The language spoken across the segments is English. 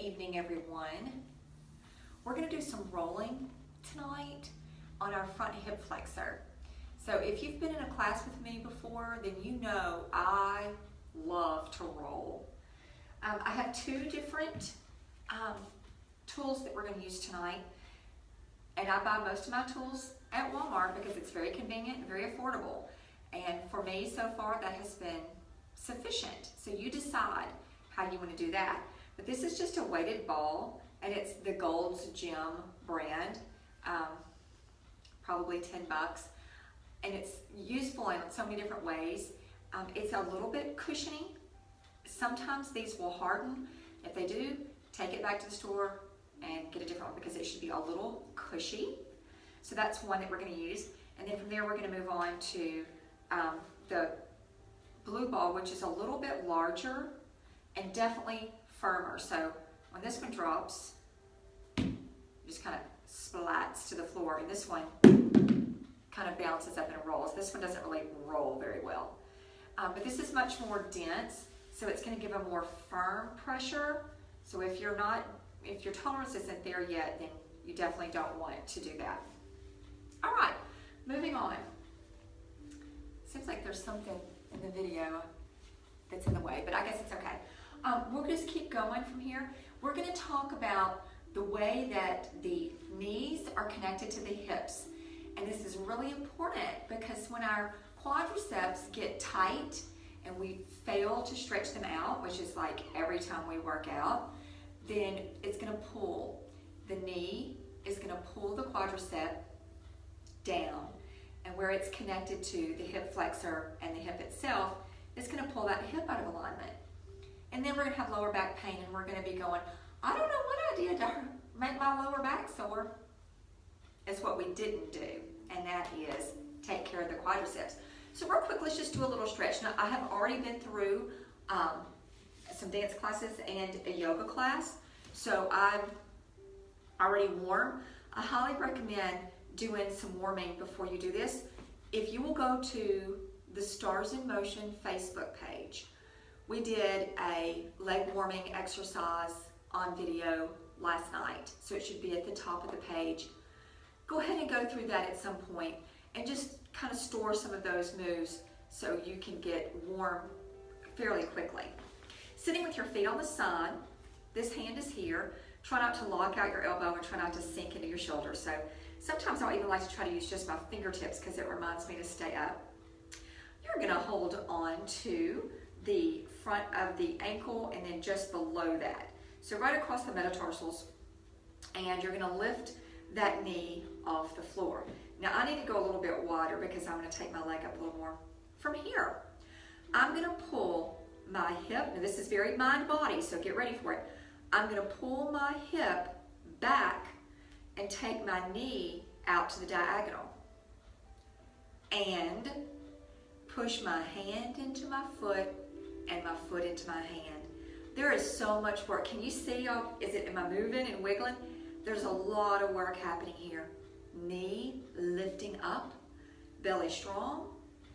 evening, everyone. We're going to do some rolling tonight on our front hip flexor. So if you've been in a class with me before, then you know I love to roll. I have two different tools that we're going to use tonight, and I buy most of my tools at Walmart because it's very convenient and very affordable. And for me, so far, that has been sufficient. So you decide how you want to do that. But this is just a weighted ball, and it's the Gold's Gym brand, probably 10 bucks. And it's useful in so many different ways. It's a little bit cushiony. Sometimes these will harden. If they do, take it back to the store and get a different one because it should be a little cushy. So that's one that we're going to use. And then from there, we're going to move on to the blue ball, which is a little bit larger and definitely firmer. So when this one drops, it just kind of splats to the floor, and this one kind of bounces up and rolls. This one doesn't really roll very well. But this is much more dense, so it's going to give a more firm pressure. So if your tolerance isn't there yet, then you definitely don't want to do that. All right, moving on. Seems like there's something in the video that's in the way, but I guess it's okay. We'll just keep going from here. We're going to talk about the way that the knees are connected to the hips. And this is really important because when our quadriceps get tight and we fail to stretch them out, which is like every time we work out, then it's going to pull. The knee is going to pull the quadricep down, and where it's connected to the hip flexor and the hip itself, it's going to pull that hip out of alignment. And then we're going to have lower back pain, and we're going to be going, I don't know what I did to make my lower back sore. It's what we didn't do, and that is take care of the quadriceps. So real quick, let's just do a little stretch. Now, I have already been through some dance classes and a yoga class, so I'm already warm. I highly recommend doing some warming before you do this. If you will go to the Stars in Motion Facebook page, we did a leg warming exercise on video last night, so it should be at the top of the page. Go ahead and go through that at some point and just kind of store some of those moves so you can get warm fairly quickly. Sitting with your feet on the side, this hand is here. Try not to lock out your elbow and try not to sink into your shoulder. So sometimes I'll even like to try to use just my fingertips because it reminds me to stay up. You're going to hold on to the front of the ankle and then just below that. So right across the metatarsals, and you're going to lift that knee off the floor. Now I need to go a little bit wider because I'm going to take my leg up a little more. From here, I'm going to pull my hip. Now this is very mind-body, so get ready for it. I'm going to pull my hip back and take my knee out to the diagonal. And push my hand into my foot and my foot into my hand. There is so much work. Can you see? Am I moving and wiggling? There's a lot of work happening here. Knee lifting up, belly strong,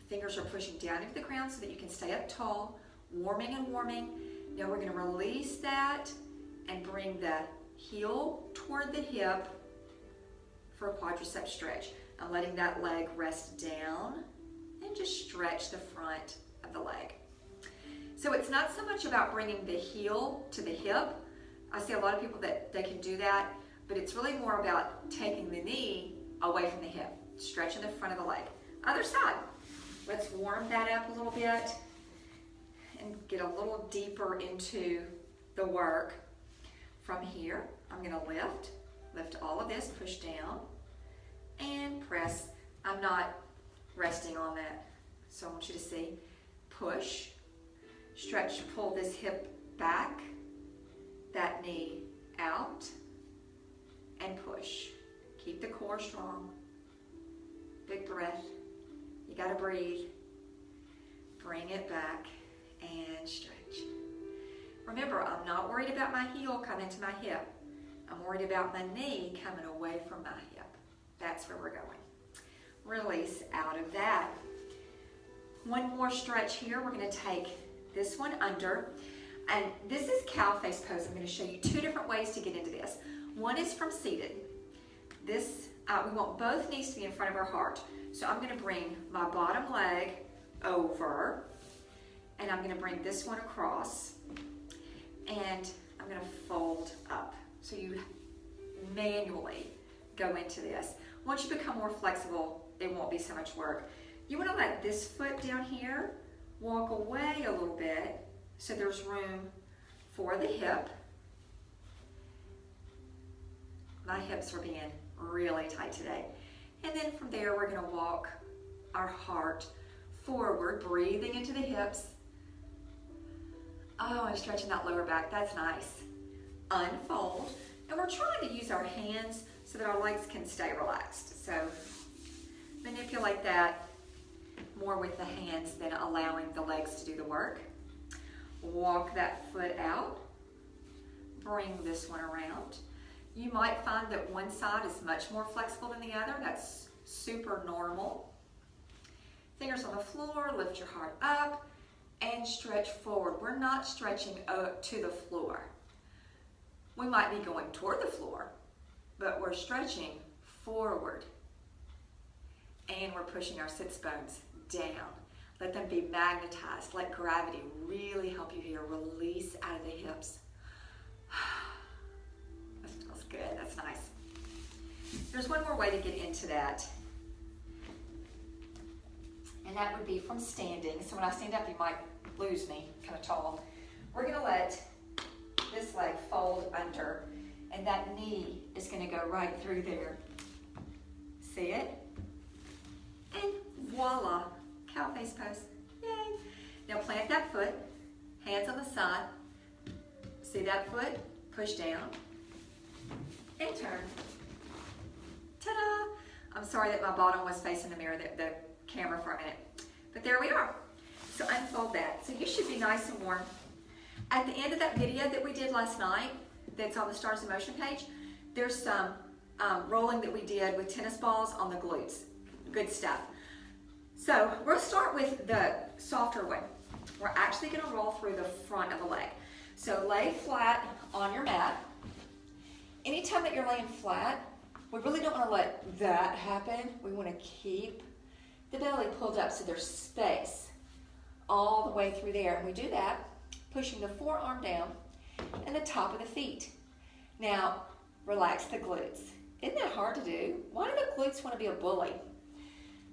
fingers are pushing down into the ground so that you can stay up tall, warming and warming. Now we're going to release that and bring the heel toward the hip for a quadricep stretch. I'm letting that leg rest down and just stretch the front of the leg. So it's not so much about bringing the heel to the hip. I see a lot of people that they can do that, but it's really more about taking the knee away from the hip, stretching the front of the leg. Other side. Let's warm that up a little bit and get a little deeper into the work. From here, I'm going to lift all of this, push down, and press. I'm not resting on that, so I want you to see. Push, stretch, pull this hip back, that knee out, and push. Keep the core strong. Big breath. You gotta breathe. Bring it back and stretch. Remember, I'm not worried about my heel coming to my hip. I'm worried about my knee coming away from my hip. That's where we're going. Release out of that. One more stretch here. We're going to take this one under. And this is cow face pose. I'm going to show you two different ways to get into this. One is from seated. This, we want both knees to be in front of our heart. So I'm going to bring my bottom leg over, and I'm going to bring this one across, and I'm going to fold up. So you manually go into this. Once you become more flexible, it won't be so much work. You want to let this foot down here walk away a little bit so there's room for the hip. My hips are being really tight today. And then from there, we're going to walk our heart forward, breathing into the hips. Oh, I'm stretching that lower back. That's nice. Unfold. And we're trying to use our hands so that our legs can stay relaxed. So manipulate that more with the hands than allowing the legs to do the work. Walk that foot out. Bring this one around. You might find that one side is much more flexible than the other. That's super normal. Fingers on the floor, lift your heart up, and stretch forward. We're not stretching up to the floor. We might be going toward the floor, but we're stretching forward. And we're pushing our sits bones down. Let them be magnetized. Let gravity really help you here. Release out of the hips. That feels good. That's nice. There's one more way to get into that. And that would be from standing. So when I stand up, you might lose me, kind of tall. We're going to let this leg fold under, and that knee is going to go right through there. See it? And voila, cow face pose. Yay! Now plant that foot, hands on the side. See that foot? Push down and turn. Ta-da! I'm sorry that my bottom was facing the mirror, the camera for a minute. But there we are. So unfold that. So you should be nice and warm. At the end of that video that we did last night, that's on the Stars in Motion page, there's some rolling that we did with tennis balls on the glutes. Good stuff. So we'll start with the softer one. We're actually going to roll through the front of the leg. So lay flat on your mat. Anytime that you're laying flat, we really don't want to let that happen. We want to keep the belly pulled up so there's space all the way through there. And we do that pushing the forearm down and the top of the feet. Now, relax the glutes. Isn't that hard to do? Why do the glutes want to be a bully?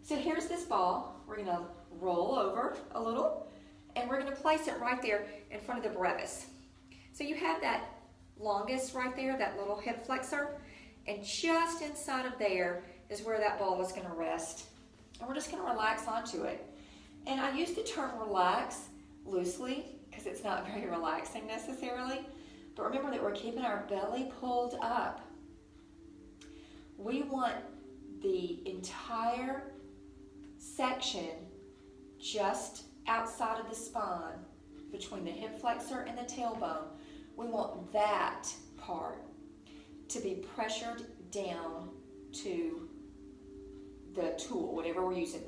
So here's this ball. We're going to roll over a little, and we're going to place it right there in front of the brevis. So you have that longest right there, that little hip flexor, and just inside of there is where that ball is going to rest. And we're just going to relax onto it. And I use the term relax loosely because it's not very relaxing necessarily. But remember that we're keeping our belly pulled up. We want the entire section just outside of the spine, between the hip flexor and the tailbone. We want that part to be pressured down to the tool, whatever we're using,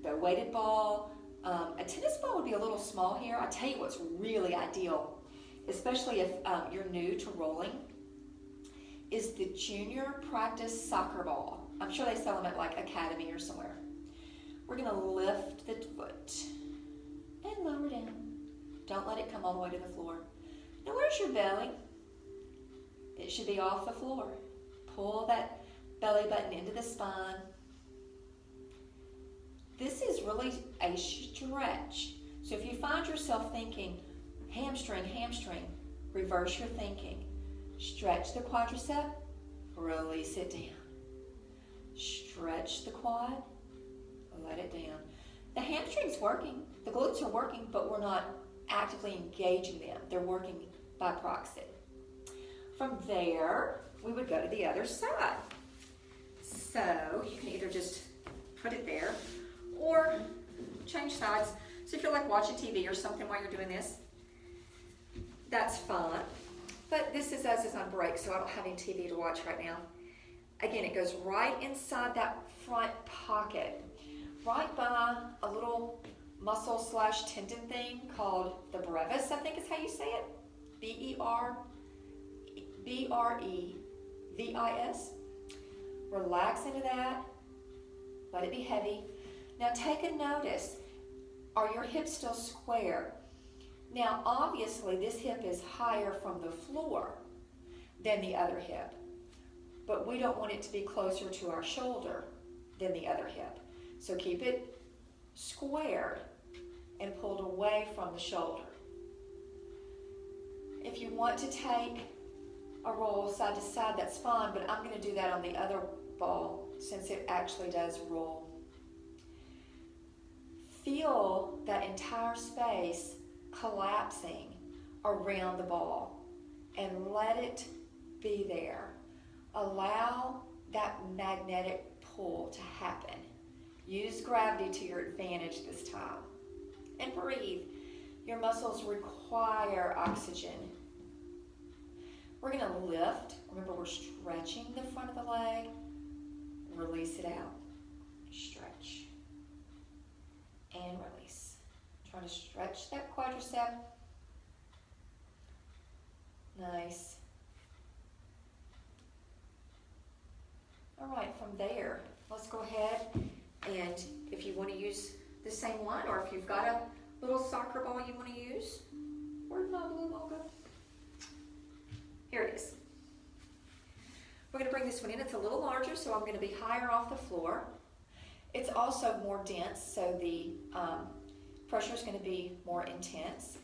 the weighted ball. A tennis ball would be a little small here. I'll tell you what's really ideal, especially if you're new to rolling, is the junior practice soccer ball. I'm sure they sell them at like Academy or somewhere. We're going to lift the foot and lower down. Don't let it come all the way to the floor. Now where's your belly? It should be off the floor. Pull that belly button into the spine. This is really a stretch. So if you find yourself thinking, hamstring, hamstring, reverse your thinking. Stretch the quadricep, release it down. Stretch the quad, let it down. The hamstring's working, the glutes are working, but we're not actively engaging them. They're working by proxy. From there, we would go to the other side. So you can either just put it there or change sides. So if you're like watching TV or something while you're doing this, that's fine. But this is us is on break, so I don't have any TV to watch right now. Again, it goes right inside that front pocket, right by a little muscle slash tendon thing called the brevis, I think is how you say it. B-R-E-V-I-S. Relax into that. Let it be heavy. Now take a notice. Are your hips still square? Now obviously this hip is higher from the floor than the other hip, but we don't want it to be closer to our shoulder than the other hip. So keep it squared and pulled away from the shoulder. If you want to take a roll side to side, that's fine, but I'm going to do that on the other ball since it actually does roll. Feel that entire space collapsing around the ball and let it be there. Allow that magnetic pull to happen. Use gravity to your advantage this time. And breathe. Your muscles require oxygen. We're going to lift. Remember, we're stretching the front of the leg. Release it out. Stretch. And release. Trying to stretch that quadricep. Nice. All right, from there, let's go ahead and if you want to use the same one, or if you've got a little soccer ball you want to use, where's my blue ball go? Here it is. We're going to bring this one in. It's a little larger, so I'm going to be higher off the floor. It's also more dense, so the pressure is going to be more intense.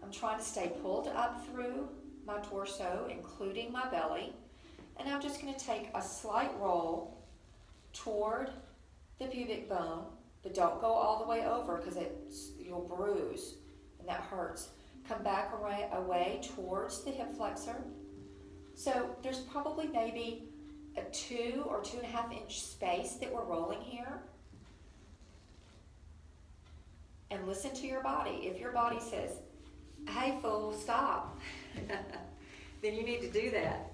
I'm trying to stay pulled up through my torso, including my belly. And I'm just going to take a slight roll toward the pubic bone, but don't go all the way over because you'll bruise and that hurts. Come back away towards the hip flexor. So there's probably maybe a 2 or 2.5 inch space that we're rolling here. And listen to your body. If your body says, hey fool, stop, then you need to do that.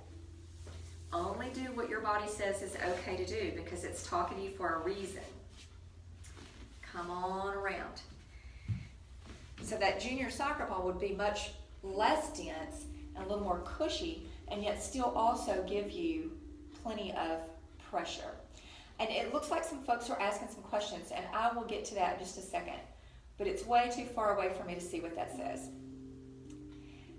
Only do what your body says is okay to do because it's talking to you for a reason. Come on around. So that junior soccer ball would be much less dense and a little more cushy, and yet still also give you plenty of pressure. And it looks like some folks are asking some questions, and I will get to that in just a second. But it's way too far away for me to see what that says.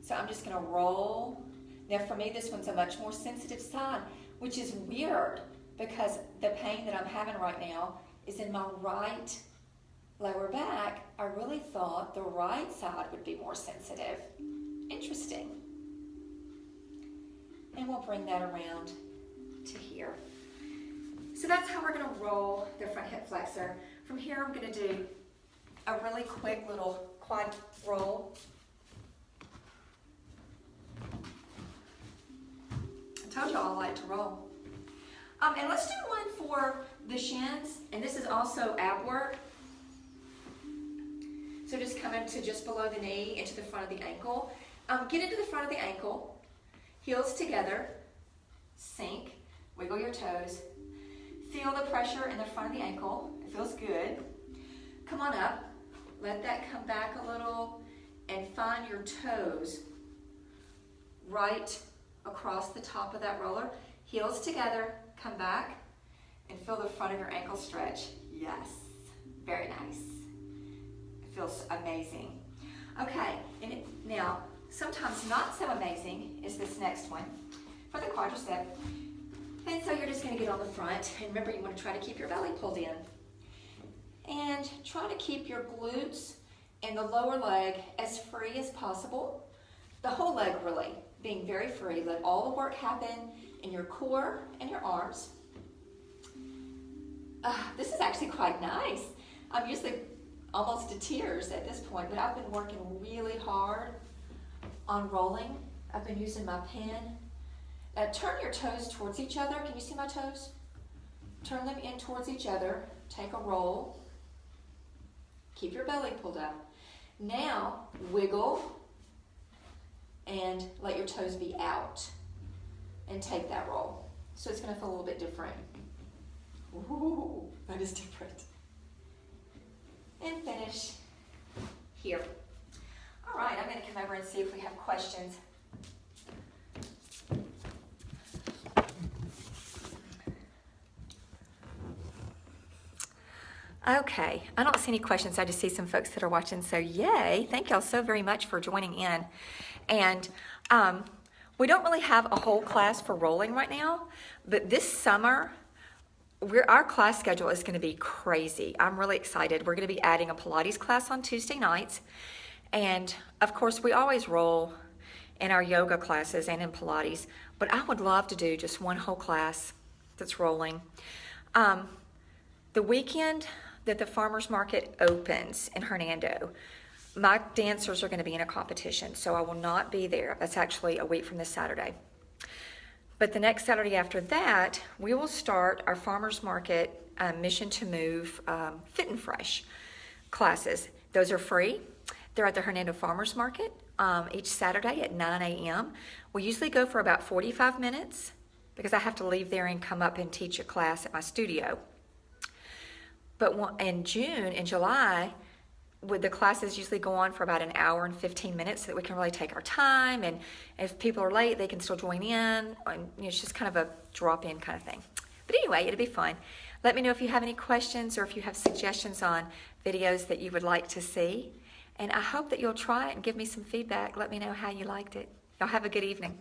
So I'm just going to roll. Now for me, this one's a much more sensitive side, which is weird because the pain that I'm having right now is in my right lower back. I really thought the right side would be more sensitive. Interesting. And we'll bring that around to here. So that's how we're going to roll the front hip flexor. From here, I'm going to do a really quick little quad roll. I told y'all I like to roll. And let's do one for the shins, and this is also ab work. So just come into just below the knee, into the front of the ankle. Get into the front of the ankle, heels together, sink, wiggle your toes. Feel the pressure in the front of the ankle. It feels good. Come on up. Let that come back a little and find your toes right across the top of that roller. Heels together, come back and feel the front of your ankle stretch. Yes, very nice. It feels amazing. Okay, and now sometimes not so amazing is this next one for the quadricep. And so you're just going to get on the front, and remember you want to try to keep your belly pulled in. And try to keep your glutes and the lower leg as free as possible. The whole leg really being very free. Let all the work happen in your core and your arms. This is actually quite nice. I'm usually almost to tears at this point, but I've been working really hard on rolling. I've been using my pen. Turn your toes towards each other. Can you see my toes? Turn them in towards each other. Take a roll. Keep your belly pulled up. Now, wiggle and let your toes be out. And take that roll. So it's going to feel a little bit different. Ooh, that is different. And finish. here. All right, I'm going to come over and see if we have questions. Okay, I don't see any questions. I just see some folks that are watching. So yay, thank y'all so very much for joining in. And we don't really have a whole class for rolling right now, but this summer, our class schedule is going to be crazy. I'm really excited. We're going to be adding a Pilates class on Tuesday nights. And of course, we always roll in our yoga classes and in Pilates, but I would love to do just one whole class that's rolling. The weekend that the farmers market opens in Hernando, my dancers are going to be in a competition, so I will not be there. That's actually a week from this Saturday. But the next Saturday after that, we will start our farmers market Mission to Move Fit and Fresh classes. Those are free. They're at the Hernando Farmers Market each Saturday at 9 a.m. We usually go for about 45 minutes because I have to leave there and come up and teach a class at my studio. But in June and July, the classes usually go on for about an hour and 15 minutes so that we can really take our time. And if people are late, they can still join in. And, it's just kind of a drop-in kind of thing. But anyway, it'll be fun. Let me know if you have any questions or if you have suggestions on videos that you would like to see. And I hope that you'll try it and give me some feedback. Let me know how you liked it. Y'all have a good evening.